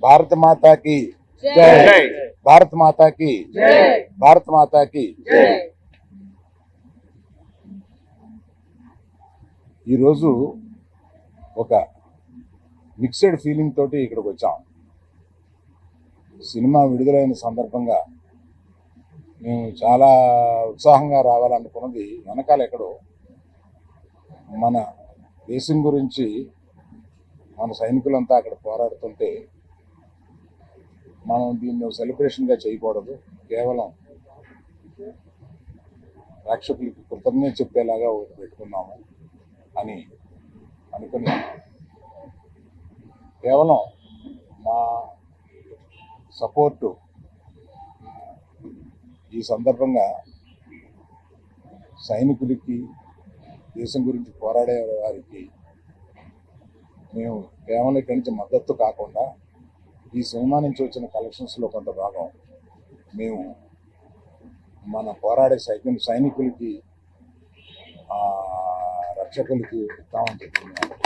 భారత మాతా की జై, భారత మాతా की జై, భారత మాతా की జై. ఈరోజు ఒక మిక్స్డ్ ఫీలింగ్ తోటి ఇక్కడికి వచ్చాం. సినిమా విడుదలైన సందర్భంగా మేము చాలా ఉత్సాహంగా రావాలనుకున్నది వెనకాల ఎక్కడో మన దేశం గురించి మన సైనికులంతా అక్కడ పోరాడుతుంటే మనం దీన్ని సెలబ్రేషన్గా చేయకూడదు, కేవలం ప్రేక్షకులకి కృతజ్ఞత చెప్పేలాగా ఒకటి పెట్టుకున్నాము అని అనుకుని కేవలం మా సపోర్టు ఈ సందర్భంగా సైనికులకి, దేశం గురించి పోరాడే వారికి మేము కేవలం ఇక్కడి నుంచి మద్దతు కాకుండా ఈ సినిమా నుంచి వచ్చిన కలెక్షన్స్లో కొంత భాగం మేము మన పోరాడే సైనికులకి, రక్షకులకి ఇస్తామని చెప్తున్నాము.